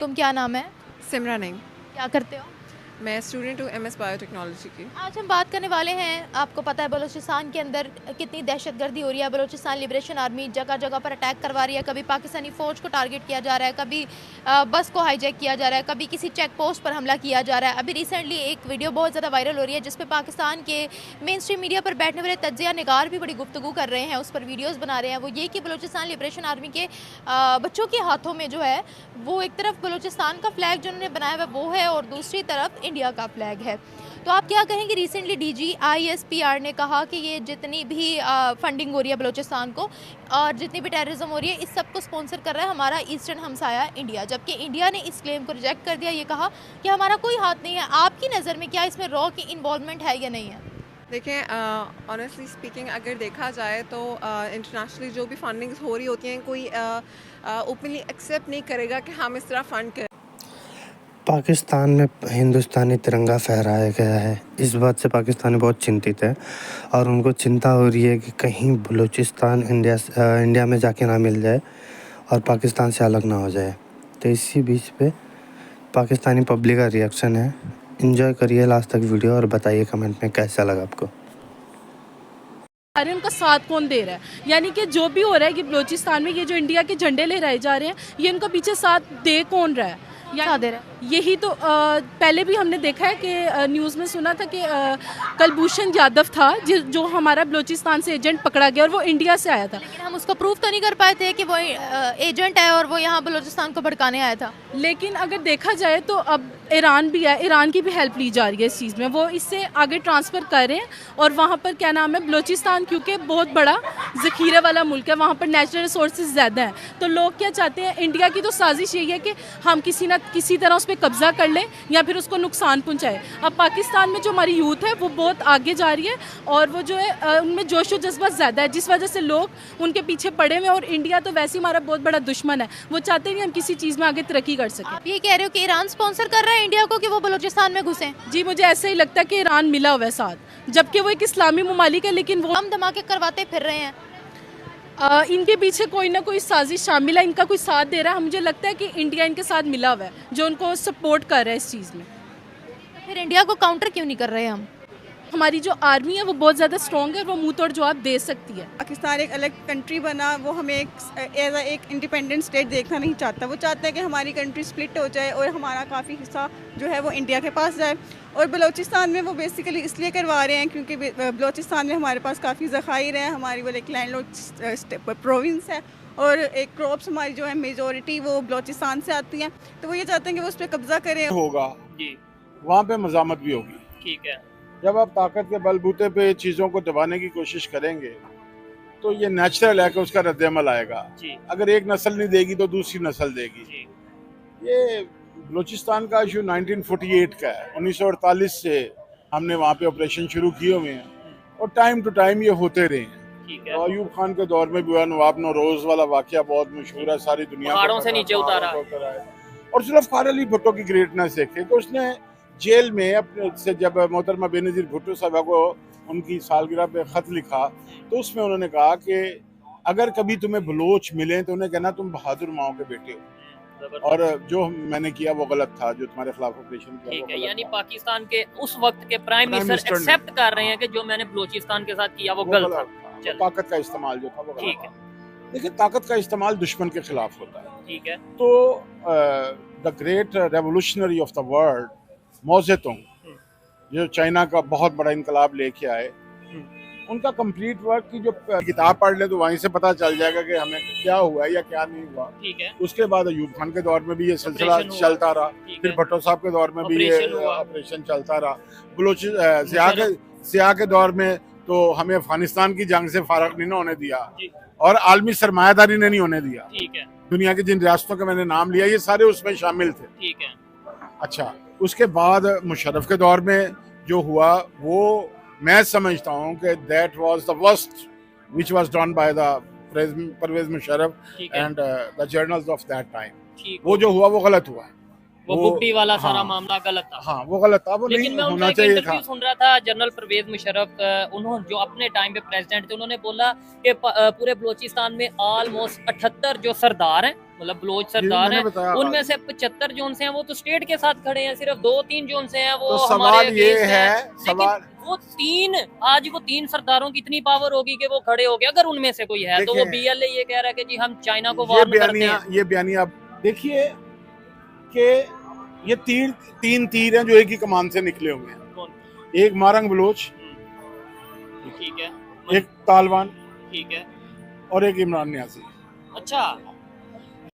तुम क्या नाम है? सिमरा नहीं। क्या करते हो? मैं स्टूडेंट हूँ एमएस बायोटेक्नोलॉजी की। आज हम बात करने वाले हैं, आपको पता है बलूचिस्तान के अंदर कितनी दहशतगर्दी हो रही है। बलूचिस्तान लिबरेशन आर्मी जगह जगह पर अटैक करवा रही है। कभी पाकिस्तानी फ़ौज को टारगेट किया जा रहा है, कभी बस को हाईजैक किया जा रहा है, कभी किसी चेक पोस्ट पर हमला किया जा रहा है। अभी रिसेंटली एक वीडियो बहुत ज़्यादा वायरल हो रही है जिसपे पाकिस्तान के मेन स्ट्रीम मीडिया पर बैठने वाले तज्जिया निगार भी बड़ी गुफ्तगू कर रहे हैं, उस पर वीडियोज़ बना रहे हैं। वो ये कि बलूचिस्तान लिबरेशन आर्मी के बच्चों के हाथों में जो है वो एक तरफ बलूचिस्तान का फ्लैग जो उन्होंने बनाया हुआ वो है और दूसरी तरफ इंडिया का फ्लैग है। तो आप क्या कहेंगे? रिसेंटली DGISPR ने कहा कि ये जितनी भी फंडिंग हो रही है बलूचिस्तान को और जितनी भी टेररिज्म हो रही है इस सब को स्पॉन्सर कर रहा है हमारा ईस्टर्न हमसाया इंडिया, जबकि इंडिया ने इस क्लेम को रिजेक्ट कर दिया। ये कहा कि हमारा कोई हाथ नहीं है। आपकी नज़र में क्या इसमें रॉ की इन्वॉल्वमेंट है या नहीं है? देखें, ऑनेस्टली स्पीकिंग अगर देखा जाए तो इंटरनेशनली जो भी फंडिंग्स हो रही होती हैं कोई ओपनली एक्सेप्ट नहीं करेगा कि हम इस तरह फंड करें। पाकिस्तान में हिंदुस्तानी तिरंगा फहराया गया है। इस बात से पाकिस्तानी बहुत चिंतित है और उनको चिंता हो रही है कि कहीं बलूचिस्तान इंडिया में जाके ना मिल जाए और पाकिस्तान से अलग ना हो जाए। तो इसी बीच पे पाकिस्तानी पब्लिक का रिएक्शन है। एंजॉय करिए लास्ट तक वीडियो और बताइए कमेंट में कैसा लगा आपको। उनका साथ कौन दे रहा है, यानी कि जो भी हो रहा है कि बलूचिस्तान में ये जो इंडिया के झंडे लहराए जा रहे हैं ये उनका पीछे साथ दे कौन रहा है? क्या दे रहा है? यही तो पहले भी हमने देखा है कि न्यूज़ में सुना था कि कुलभूषण यादव था जो हमारा बलूचिस्तान से एजेंट पकड़ा गया और वो इंडिया से आया था। लेकिन हम उसको प्रूफ तो नहीं कर पाए थे कि वो एजेंट है और वो यहाँ बलूचिस्तान को भड़काने आया था। लेकिन अगर देखा जाए तो अब ईरान भी है, ईरान की भी हेल्प ली जा रही है इस चीज़ में, वो इससे आगे ट्रांसफ़र कर रहे हैं। और वहाँ पर क्या नाम है, बलूचिस्तान क्योंकि बहुत बड़ा ज़ख़ीरे वाला मुल्क है, वहाँ पर नेचुरल रिसोर्सेज ज़्यादा हैं, तो लोग क्या चाहते हैं, इंडिया की तो साजिश यही है कि हम किसी ना किसी तरह उस पर कब्ज़ा कर लें या फिर उसको नुकसान पहुँचाए। अब पाकिस्तान में जो हमारी यूथ है वो बहुत आगे जा रही है और वो जो है उनमें जोश व जज्बा ज़्यादा है, जिस वजह से लोग उनके पीछे पड़े हुए हैं। और इंडिया तो वैसे ही हमारा बहुत बड़ा दुश्मन है, वो चाहते नहीं हम किसी चीज़ में आगे तरक्की कर सकें। आप ये कह रहे हो कि ईरान स्पॉन्सर कर रहा है इंडिया को कि वो बलूचिस्तान में घुसें? जी, मुझे ऐसा ही लगता है कि ईरान मिला हुआ है साथ, जबकि वो एक इस्लामी ममालिक है, लेकिन वो हम धमाके करवाते फिर रहे हैं। इनके पीछे कोई ना कोई साजिश शामिल है, इनका कोई साथ दे रहा है। मुझे लगता है कि इंडिया इनके साथ मिला हुआ है जो उनको सपोर्ट कर रहा है इस चीज़ में। फिर इंडिया को काउंटर क्यों नहीं कर रहे हम? हमारी जो आर्मी है वो बहुत ज़्यादा स्ट्रॉन्ग है और वो मुंह तोड़ जवाब दे सकती है। पाकिस्तान एक अलग कंट्री बना, वो हमें एक इंडिपेंडेंट स्टेट देखना नहीं चाहता। वो चाहता है कि हमारी कंट्री स्प्लिट हो जाए और हमारा काफ़ी हिस्सा जो है वो इंडिया के पास जाए। और बलूचिस्तान में वो बेसिकली इसलिए करवा रहे हैं क्योंकि बलूचिस्तान में हमारे पास काफ़ी ज़खायर हैं, हमारी वो एक लैंडलॉक्ड प्रोविंस है और एक क्रॉप्स हमारी जो है मेजॉरिटी वो बलूचिस्तान से आती हैं। तो वो ये चाहते हैं कि वो उस पर कब्ज़ा करें। होगा जी, वहाँ पे मज़ामत भी होगी। ठीक है। जब आप ताकत के बलबूते पे चीज़ों को दबाने की कोशिश करेंगे तो ये नेचुरल है कि उसका रद्द-ए-अमल आएगा। जी, अगर एक नस्ल नहीं देगी तो दूसरी नस्ल देगी। जी, ये बलूचिस्तान का इशू 1948 का है। 1948 से हमने वहाँ पे ऑपरेशन शुरू किए हुए हैं और टाइम टू टाइम ये होते रहे हैं। ठीक है। तो अयूब खान के दौर में भी हुआ, नवाब नौरोज वाला वाकया बहुत मशहूर है, सारी दुनिया को पहाड़ों से पता है, नीचे उतारा। पहाड़ों से उतारा है। और जुल्फ़िकार अली भुट्टो की ग्रेटनेस देखे तो उसने जेल में अपने से जब मोहतरमा बेनज़ीर भुट्टो साहबा को उनकी सालगिरह पे ख़त लिखा तो उसमें उन्होंने कहा कि अगर कभी तुम्हें बलोच मिले तो उन्हें कहना तुम बहादुर माओ के बेटे हो और जो मैंने किया वो गलत था, जो तुम्हारे खिलाफ ऑपरेशन किया ठीक वो है, गलत यानी था। पाकिस्तान के उस वक्त के प्राइम मिनिस्टर मिनिस्टर ने- एक्सेप्ट कर रहे हैं कि जो मैंने बलूचिस्तान के साथ किया वो वो गलत था। वो चलो। ताकत का इस्तेमाल जो था वो गलत ठीक था। देखिए, ताकत का इस्तेमाल दुश्मन के खिलाफ होता है। ठीक है। तो the great revolutionary of the world Mao Zedong जो चाइना का बहुत बड़ा इनकलाब लेके आए, उनका कंप्लीट वर्क की जो किताब पढ़ ले तो वहीं से पता चल जाएगा कि हमें क्या हुआ है या क्या नहीं हुआ। ठीक है। उसके बाद अयूब खान के दौर में भी ये सिलसिला ऑपरेशन हुआ। चलता रहा, ठीक फिर है। भट्टो साहब के दौर में भी ये ऑपरेशन हुआ। ऑपरेशन चलता रहा। सियाह के दौर में तो हमें अफगानिस्तान की जंग से फारग नहीं ना होने दिया जी, और आलमी सरमायादारी ने नहीं होने दिया। ठीक है। दुनिया की जिन रियासतों के मैंने नाम लिया ये सारे उसमें शामिल थे। ठीक है। अच्छा, उसके बाद मुशर्रफ के दौर में जो हुआ वो मैं समझता हूँ कि that was the worst which was done by the Parvez Musharraf ठीक है। And the generals of that time. ठीक वो जो हुआ वो गलत हुआ। वो बुगटी वाला सारा मामला गलत था। हाँ वो गलत था, वो लेकिन नहीं मैं उनका होना एक चाहिए इंटरव्यू था। सुन रहा था, जनरल परवेज मुशर्रफ, उन्होंने जो अपने टाइम पे प्रेसिडेंट थे, उन्होंने बोला कि पूरे बलोचिस्तान में ऑलमोस्ट 78 जो सरदार हैं, मतलब बलोच सरदार हैं, उनमें से 75 जोन से हैं वो तो स्टेट के साथ खड़े हैं, सिर्फ 2-3 जोन से हैं वो तो हमारे सवाल ये against है, हैं। सवाल वो तीन सरदारों की इतनी पावर होगी कि वो खड़े हो गए, अगर उनमें से कोई है तो वो BLA ये कह रहा है कि जी हम चाइना को वार्न करते हैं। ये बयानिया आप देखिए कि ये तीन तीर हैं जो एक ही कमान से निकले हुए हैं। कौन? एक मारंग बलोच, ठीक है, एक तालिबान ठीक है, और एक इमरान नियाजी। अच्छा